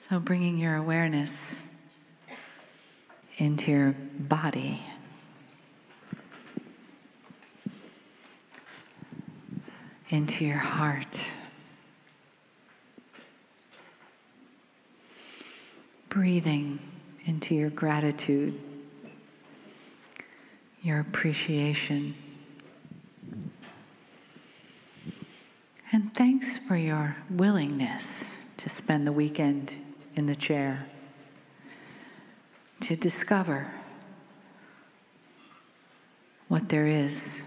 So bringing your awareness into your body. Into your heart. Breathing into your gratitude, your appreciation. And thanks for your willingness to spend the weekend in the chair, to discover what there is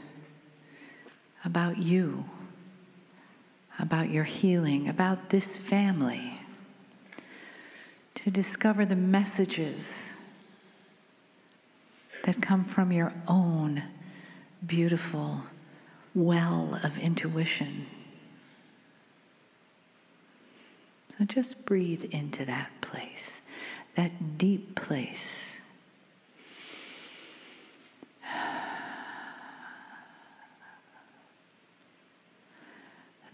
about you, about your healing, about this family, to discover the messages that come from your own beautiful well of intuition. So just breathe into that place, that deep place.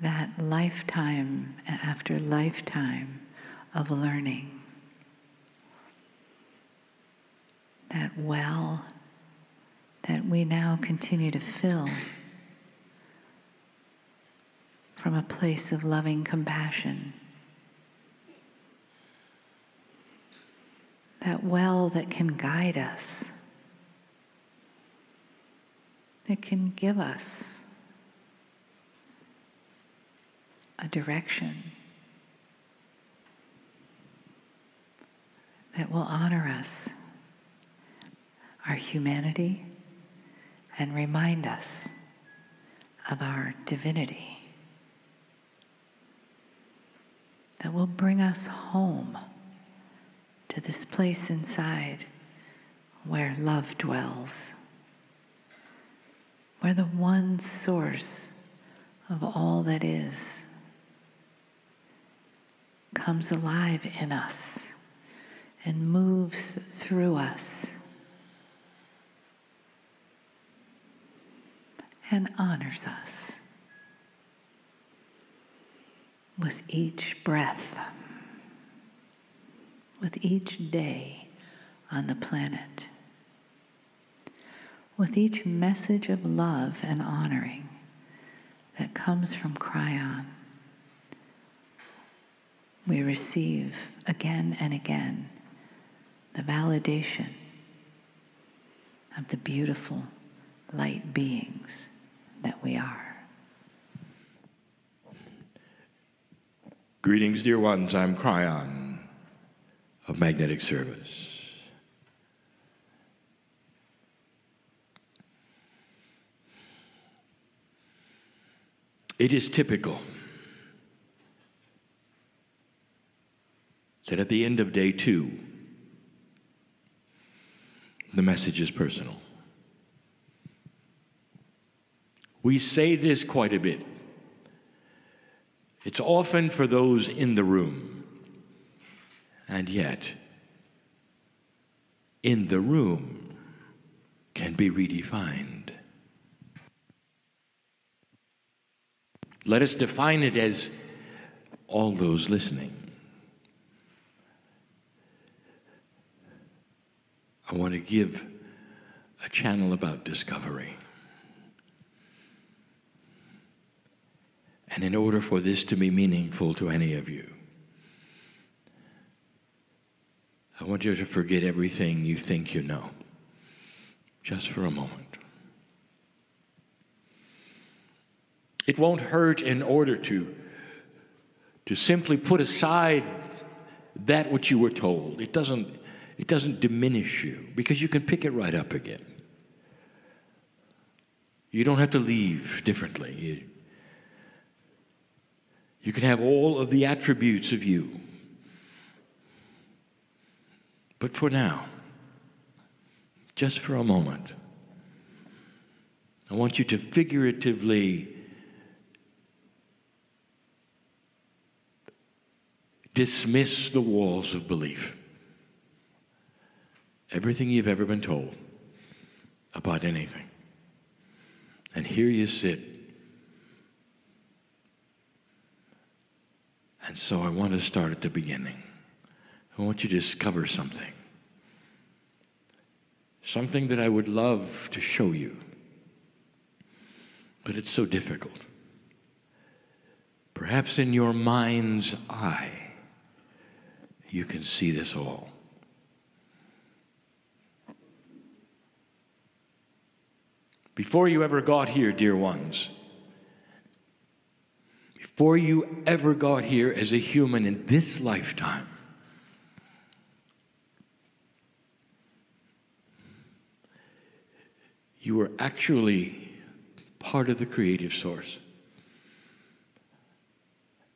That lifetime after lifetime of learning. That well that we now continue to fill from a place of loving compassion. That well that can guide us, that can give us a direction, that will honor us, our humanity, and remind us of our divinity, that will bring us home to this place inside where love dwells, where the one source of all that is comes alive in us and moves through us and honors us with each breath, with each day on the planet, with each message of love and honoring that comes from Kryon. We receive again and again the validation of the beautiful light beings that we are. Greetings, dear ones. I'm Kryon of Magnetic Service. It is typical that at the end of day 2, the message is personal. We say this quite a bit. It's often for those in the room, and yet, in the room can be redefined. Let us define it as all those listening. I want to give a channel about discovery. And in order for this to be meaningful to any of you, I want you to forget everything you think you know, just for a moment. It won't hurt in order to simply put aside that which you were told. It doesn't diminish you, because you can pick it right up again. You don't have to leave differently. You can have all of the attributes of you. But for now, just for a moment, I want you to figuratively dismiss the walls of belief. Everything you've ever been told about anything. And here you sit. And so I want to start at the beginning. I want you to discover something. Something that I would love to show you. But it's so difficult. Perhaps in your mind's eye, you can see this all. Before you ever got here, dear ones, before you ever got here as a human in this lifetime, you were actually part of the creative source.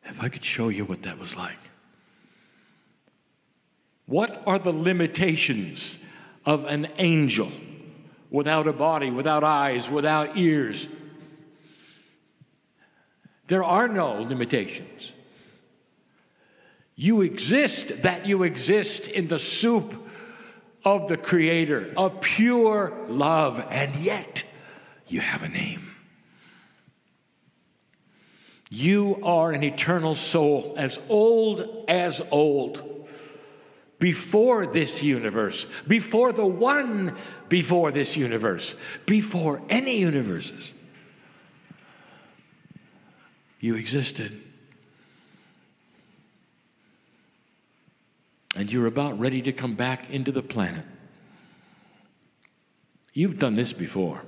If I could show you what that was like. What are the limitations of an angel without a body, without eyes, without ears? There are no limitations. You exist in the soup of the Creator, of pure love, and yet you have a name. You are an eternal soul, as old, before this universe, before the one before this universe, before any universes. You existed. And you're about ready to come back into the planet. You've done this before.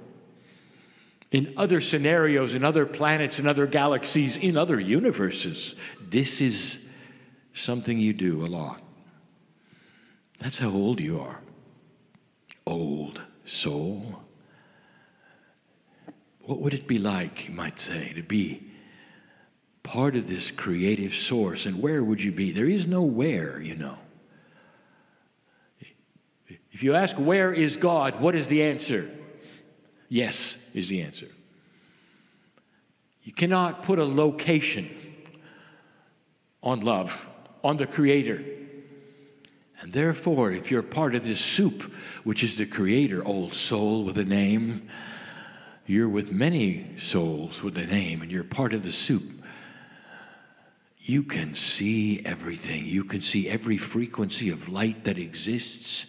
In other scenarios, in other planets, in other galaxies, in other universes, this is something you do a lot. That's how old you are. Old soul. What would it be like, you might say, to be part of this creative source? And where would you be? There is no where, you know. If you ask, where is God? What is the answer? Yes is the answer. You cannot put a location on love, on the Creator. And therefore, if you're part of this soup, which is the Creator, old soul with a name, you're with many souls with a name, and you're part of the soup. You can see everything. You can see every frequency of light that exists.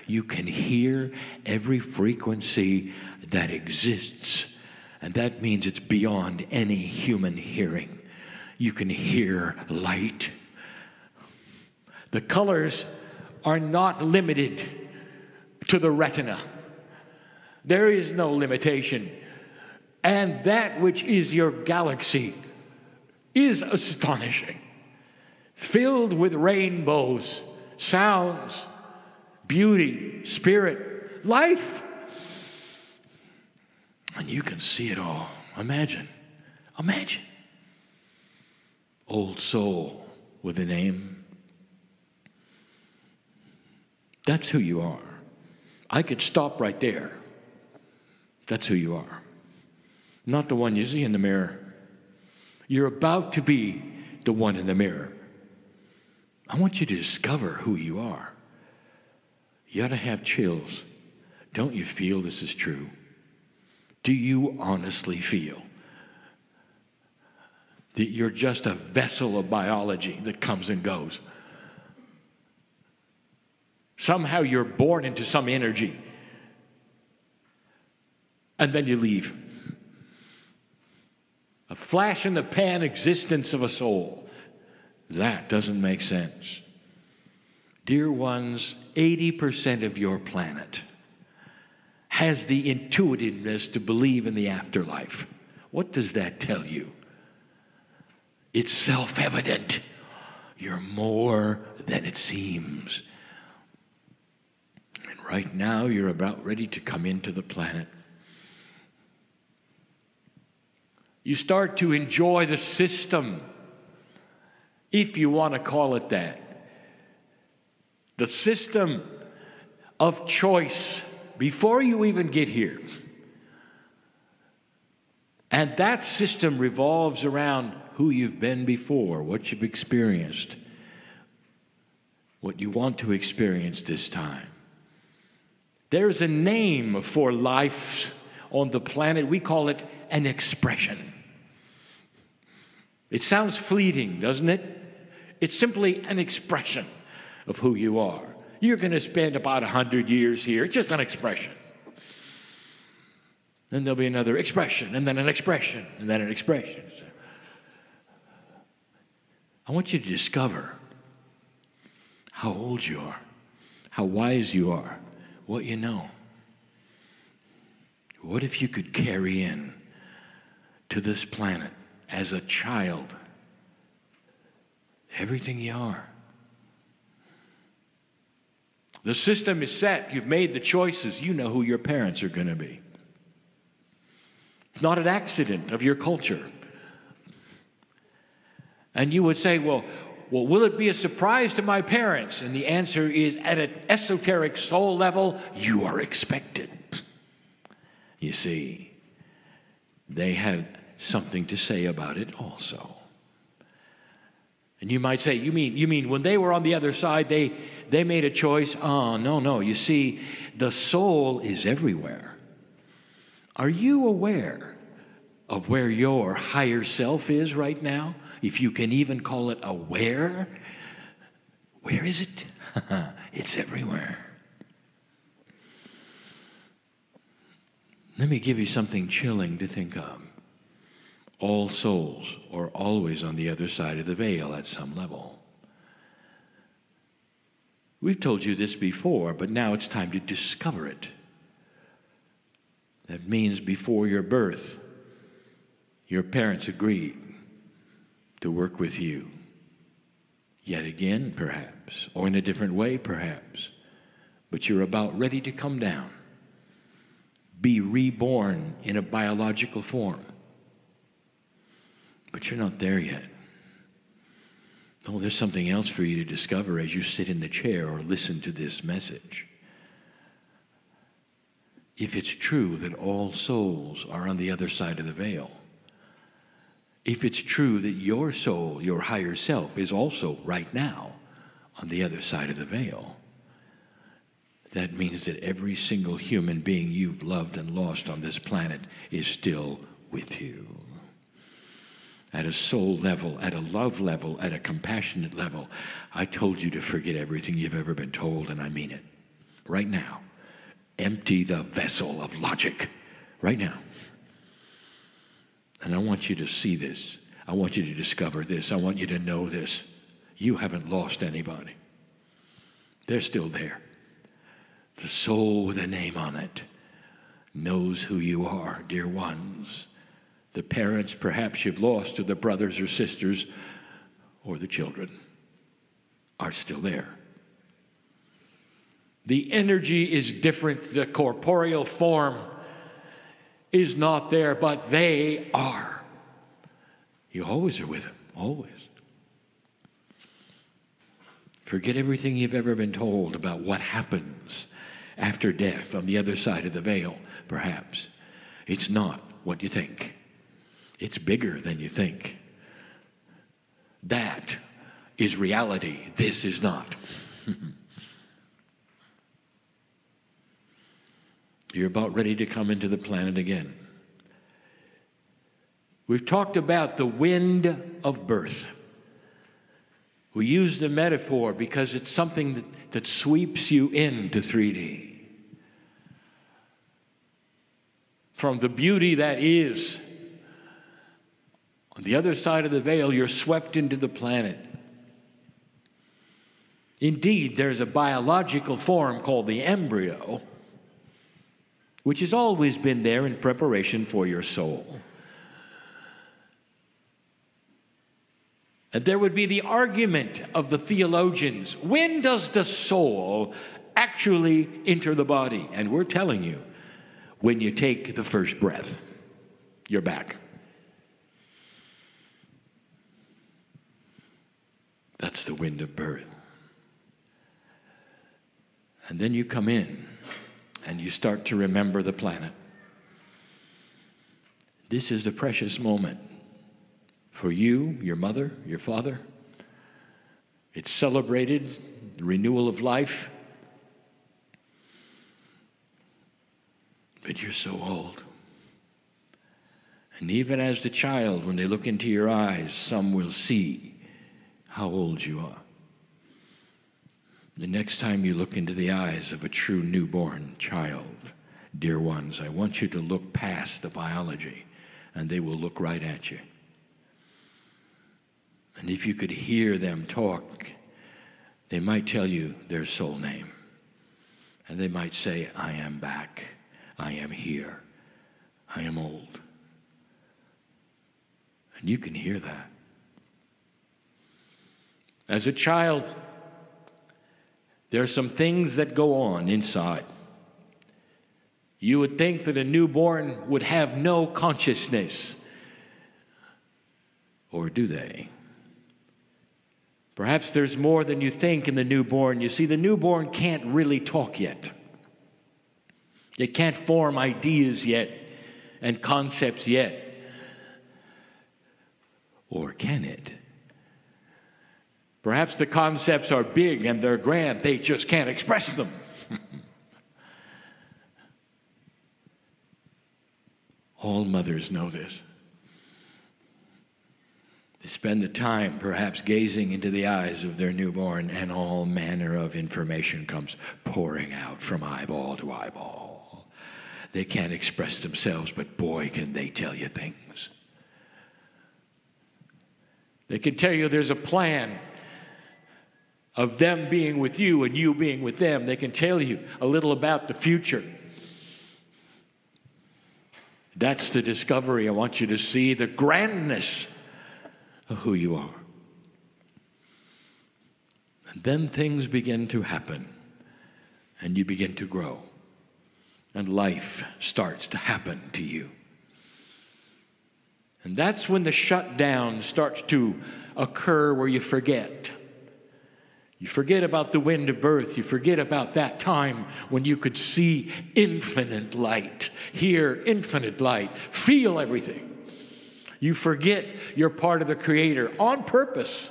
You can hear every frequency that exists. And that means it's beyond any human hearing. You can hear light. The colors are not limited to the retina. There is no limitation. And that which is your galaxy is astonishing. Filled with rainbows, sounds, beauty, spirit, life. And you can see it all. Imagine. Old soul with a name. That's who you are. I could stop right there. That's who you are. Not the one you see in the mirror. You're about to be the one in the mirror. I want you to discover who you are. You ought to have chills. Don't you feel this is true? Do you honestly feel that you're just a vessel of biology that comes and goes? Somehow you're born into some energy, and then you leave. A flash in the pan existence of a soul. That doesn't make sense. Dear ones, 80% of your planet has the intuitiveness to believe in the afterlife. What does that tell you? It's self-evident. You're more than it seems. And right now, you're about ready to come into the planet. You start to enjoy the system, if you want to call it that. The system of choice before you even get here. And that system revolves around who you've been before, what you've experienced, what you want to experience this time. There's a name for life on the planet. We call it an expression. It sounds fleeting, doesn't it? It's simply an expression. of who you are. You're going to spend about 100 years here. It's just an expression. Then there'll be another expression, and then an expression, and then an expression. I want you to discover how old you are, how wise you are, what you know. What if you could carry in to this planet as a child everything you are? The system is set. You've made the choices. You know who your parents are going to be. It's not an accident of your culture. And you would say, well, will it be a surprise to my parents? And the answer is, at an esoteric soul level, you are expected. You see, they had something to say about it also. And you might say, you mean when they were on the other side, they made a choice? Oh, no. You see, the soul is everywhere. Are you aware of where your higher self is right now? If you can even call it aware. Where is it? It's everywhere. Let me give you something chilling to think of. All souls are always on the other side of the veil at some level. We've told you this before, but now it's time to discover it. That means before your birth, your parents agreed to work with you. Yet again, perhaps, or in a different way, perhaps. But you're about ready to come down. Be reborn in a biological form. But you're not there yet. Oh, there's something else for you to discover as you sit in the chair or listen to this message. If it's true that all souls are on the other side of the veil, if it's true that your soul, your higher self, is also right now on the other side of the veil, that means that every single human being you've loved and lost on this planet is still with you. At a soul level, at a love level, at a compassionate level, I told you to forget everything you've ever been told, and I mean it. Right now. Empty the vessel of logic. Right now. And I want you to see this. I want you to discover this. I want you to know this. You haven't lost anybody. They're still there. The soul with a name on it knows who you are, dear ones. The parents perhaps you've lost, or the brothers or sisters, or the children are still there. The energy is different. The corporeal form is not there, but they are. You always are with them, always. Forget everything you've ever been told about what happens after death on the other side of the veil, perhaps. It's not what you think. It's bigger than you think. That is reality. This is not. You're about ready to come into the planet again. We've talked about the wind of birth. We use the metaphor because it's something that sweeps you into 3D. From the beauty that is, on the other side of the veil, you're swept into the planet. Indeed, there's a biological form called the embryo, which has always been there in preparation for your soul. And there would be the argument of the theologians, when does the soul actually enter the body? And we're telling you, when you take the first breath, you're back. That's the wind of birth. And then you come in and you start to remember the planet. This is the precious moment for you, your mother, your father. It's celebrated, the renewal of life. But you're so old. And even as the child, when they look into your eyes, some will see how old you are. The next time you look into the eyes of a true newborn child, dear ones, I want you to look past the biology, and they will look right at you. And if you could hear them talk, they might tell you their soul name. And they might say, I am back. I am here. I am old. And you can hear that. As a child, there are some things that go on inside. You would think that a newborn would have no consciousness. Or do they? Perhaps there's more than you think in the newborn. You see, the newborn can't really talk yet. It can't form ideas yet and concepts yet. Or can it? Perhaps the concepts are big and they're grand. They just can't express them. All mothers know this. They spend the time perhaps gazing into the eyes of their newborn, and all manner of information comes pouring out from eyeball to eyeball. They can't express themselves, but boy, can they tell you things. They can tell you there's a plan of them being with you and you being with them. They can tell you a little about the future. That's the discovery. I want you to see the grandness of who you are. And then things begin to happen, and you begin to grow, and life starts to happen to you. And that's when the shutdown starts to occur, where you forget. You forget about the wind of birth. You forget about that time when you could see infinite light, hear infinite light, feel everything. You forget you're part of the Creator on purpose.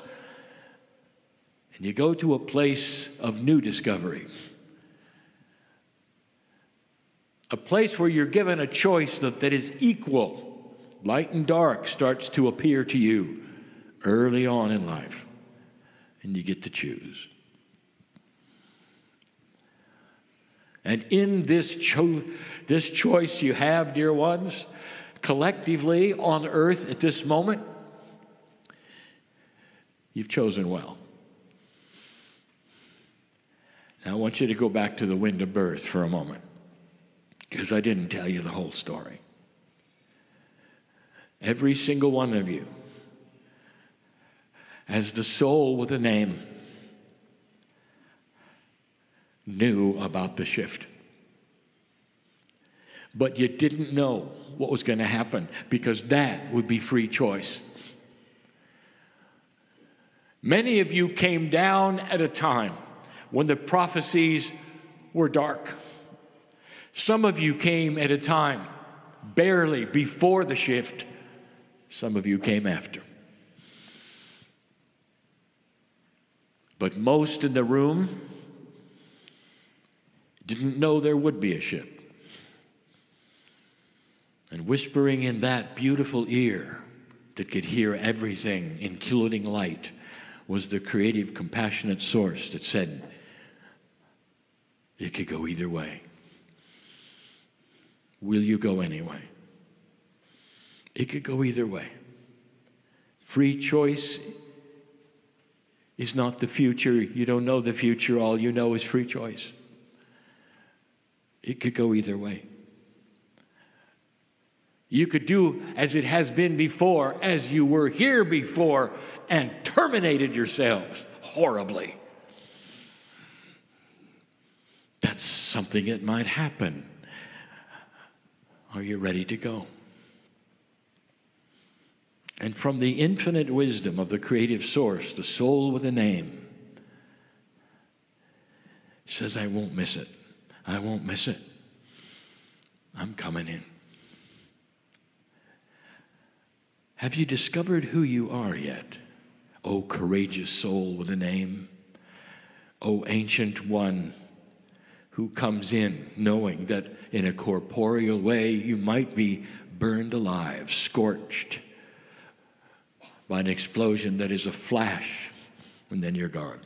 And you go to a place of new discovery. A place where you're given a choice that is equal. Light and dark starts to appear to you early on in life. And you get to choose. And in this choice you have, dear ones, collectively on earth at this moment, you've chosen well. Now I want you to go back to the wind of birth for a moment, because I didn't tell you the whole story. Every single one of you, as the soul with a name, knew about the shift. But you didn't know what was going to happen, because that would be free choice. Many of you came down at a time when the prophecies were dark. Some of you came at a time barely before the shift. Some of you came after. But most in the room didn't know there would be a shift. And whispering in that beautiful ear that could hear everything, including light, was the creative, compassionate source that said, it could go either way. Will you go anyway? It could go either way. Free choice is not the future. You don't know the future. All you know is free choice. It could go either way. You could do as it has been before, as you were here before, and terminated yourselves horribly. That's something that might happen. Are you ready to go? And from the infinite wisdom of the creative source, the soul with a name, says, I won't miss it. I won't miss it. I'm coming in. Have you discovered who you are yet? O courageous soul with a name. O ancient one who comes in knowing that in a corporeal way you might be burned alive, scorched by an explosion that is a flash, and then you're gone.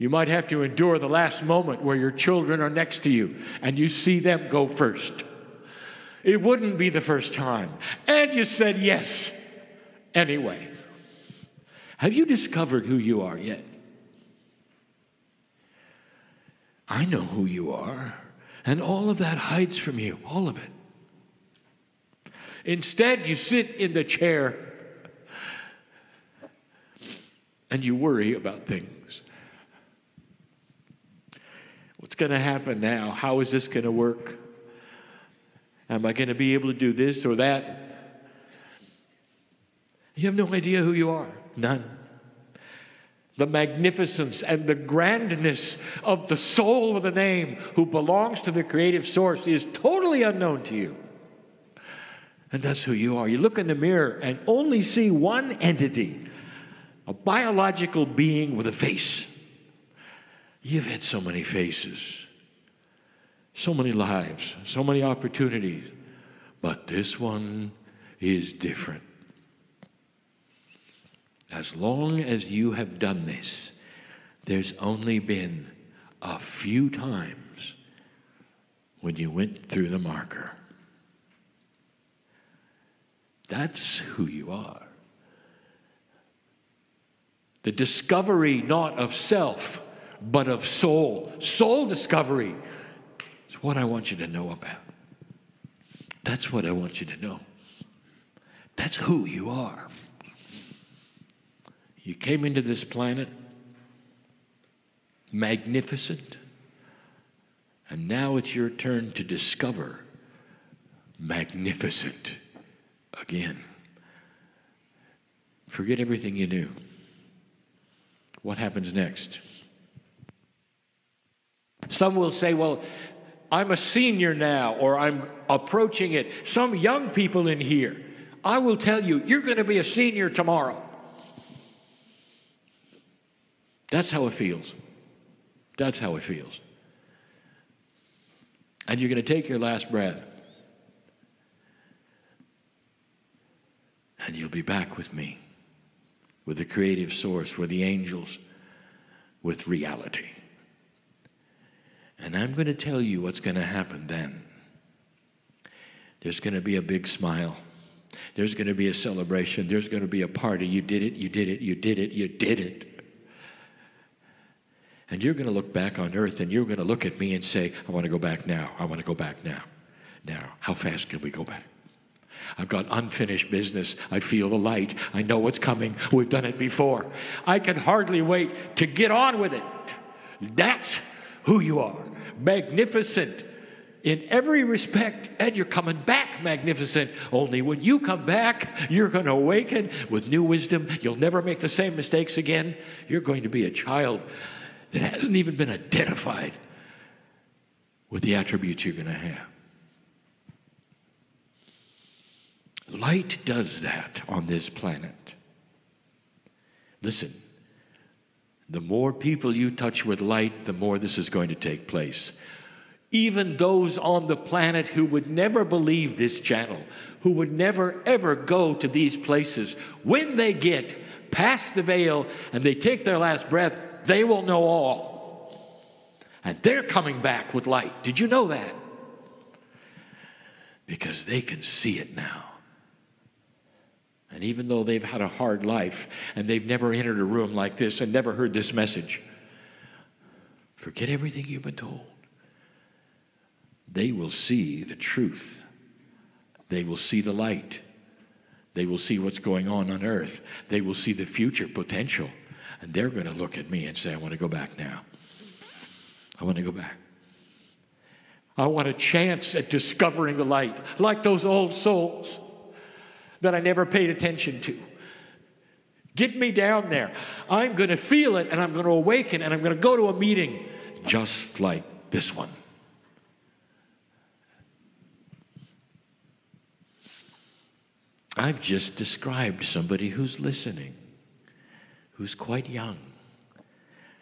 You might have to endure the last moment where your children are next to you and you see them go first. It wouldn't be the first time. And you said yes anyway. Have you discovered who you are yet? I know who you are, and all of that hides from you, all of it. Instead, you sit in the chair and you worry about things. What's going to happen now? How is this going to work? Am I going to be able to do this or that? You have no idea who you are. None. The magnificence and the grandness of the soul with a name who belongs to the creative source is totally unknown to you. And that's who you are. You look in the mirror and only see one entity, a biological being with a face. You've had so many faces, so many lives, so many opportunities, but this one is different. As long as you have done this, there's only been a few times when you went through the marker. That's who you are. The discovery not of self, but of soul. Soul discovery is what I want you to know about. That's what I want you to know. That's who you are. You came into this planet magnificent, and now it's your turn to discover magnificent again. Forget everything you knew. What happens next? Some will say, well, I'm a senior now, or I'm approaching it. Some young people in here, I will tell you, you're going to be a senior tomorrow. That's how it feels. That's how it feels. And you're going to take your last breath. And you'll be back with me, with the creative source, with the angels, with reality. And I'm going to tell you what's going to happen then. There's going to be a big smile. There's going to be a celebration. There's going to be a party. You did it, you did it, you did it, you did it. And you're going to look back on earth and you're going to look at me and say, I want to go back now. I want to go back now. Now, how fast can we go back? I've got unfinished business. I feel the light. I know what's coming. We've done it before. I can hardly wait to get on with it. That's who you are. Magnificent in every respect, and you're coming back magnificent. Only when you come back, you're going to awaken with new wisdom. You'll never make the same mistakes again. You're going to be a child that hasn't even been identified with the attributes you're going to have. Light does that on this planet. Listen, the more people you touch with light, the more this is going to take place. Even those on the planet who would never believe this channel, who would never ever go to these places, when they get past the veil and they take their last breath, they will know all. And they're coming back with light. Did you know that? Because they can see it now. And even though they've had a hard life and they've never entered a room like this and never heard this message, forget everything you've been told. They will see the truth. They will see the light. They will see what's going on earth. They will see the future potential. And they're going to look at me and say, I want to go back now. I want to go back. I want a chance at discovering the light, like those old souls that I never paid attention to. Get me down there. I'm going to feel it, and I'm going to awaken, and I'm going to go to a meeting just like this one. I've just described somebody who's listening, who's quite young,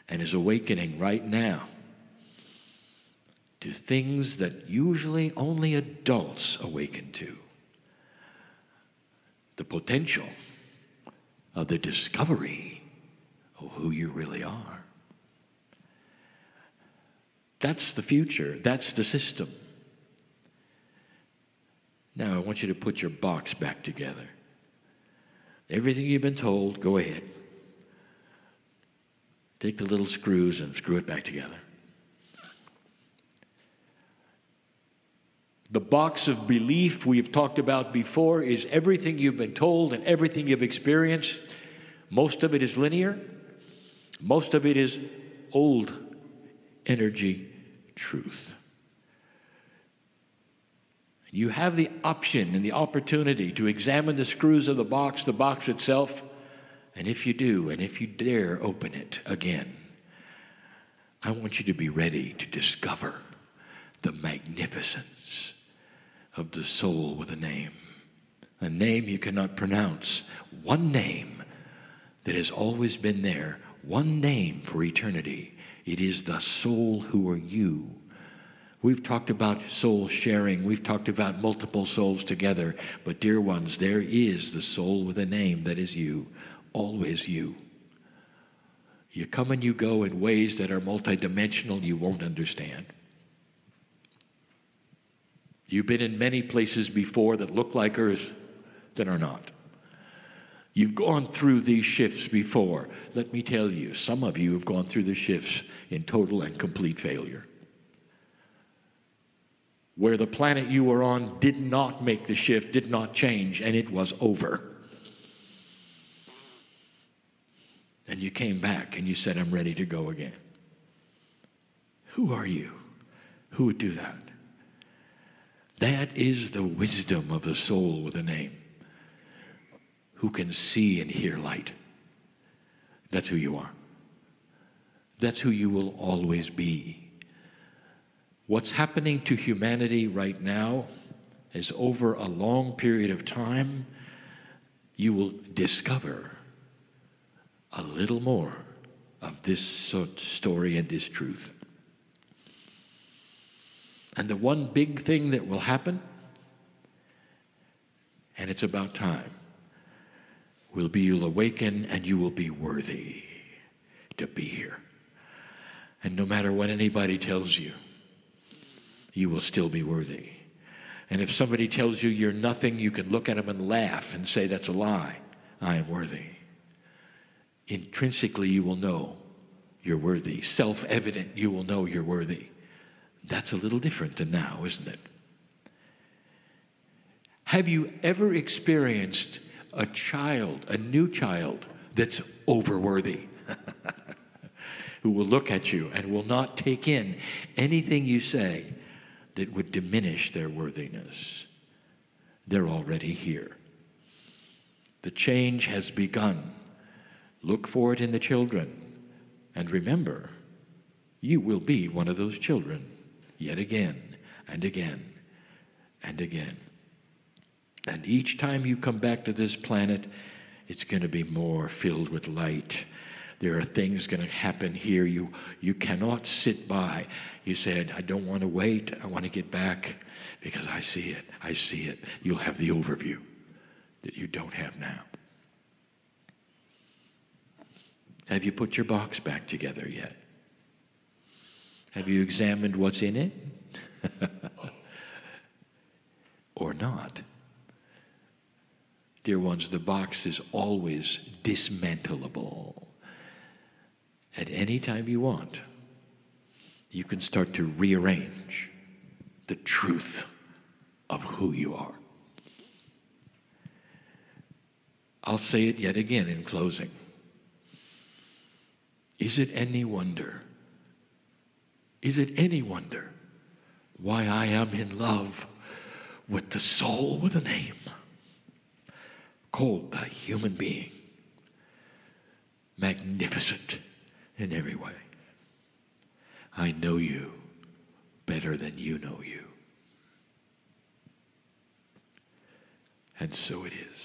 and is awakening right now to things that usually only adults awaken to. The potential of the discovery of who you really are. That's the future. That's the system. Now, I want you to put your box back together. Everything you've been told, go ahead. Take the little screws and screw it back together. The box of belief we've talked about before is everything you've been told and everything you've experienced. Most of it is linear. Most of it is old energy truth. You have the option and the opportunity to examine the screws of the box itself, and if you do, and if you dare open it again, I want you to be ready to discover the magnificence of the soul with a name you cannot pronounce, one name that has always been there, one name for eternity. It is the soul who are you. We've talked about soul sharing. We've talked about multiple souls together. But dear ones, there is the soul with a name that is you, always you. You come and you go in ways that are multidimensional you won't understand. You've been in many places before that look like Earth that are not. You've gone through these shifts before. Let me tell you, some of you have gone through the shifts in total and complete failure. Where the planet you were on did not make the shift, did not change, and it was over. And you came back and you said, I'm ready to go again. Who are you? Who would do that? That is the wisdom of the soul with a name, who can see and hear light. That's who you are. That's who you will always be. What's happening to humanity right now is over a long period of time, you will discover a little more of this story and this truth. And the one big thing that will happen, and it's about time, will be you'll awaken and you will be worthy to be here. And no matter what anybody tells you, you will still be worthy. And if somebody tells you you're nothing, you can look at them and laugh and say, that's a lie. I am worthy. Intrinsically, you will know you're worthy. Self-evident, you will know you're worthy. That's a little different than now, isn't it? Have you ever experienced a child, a new child, that's overworthy? Who will look at you and will not take in anything you say that would diminish their worthiness. They're already here. The change has begun. Look for it in the children. And remember, you will be one of those children yet again and again and again. And each time you come back to this planet, it's going to be more filled with light. There are things going to happen here. You cannot sit by. You said, I don't want to wait. I want to get back because I see it. I see it. You'll have the overview that you don't have now. Have you put your box back together yet? Have you examined what's in it? Or not? Dear ones, the box is always dismantleable. At any time you want, you can start to rearrange the truth of who you are. I'll say it yet again in closing. Is it any wonder why I am in love with the soul with a name called the human being? Magnificent in every way. I know you better than you know you. And so it is.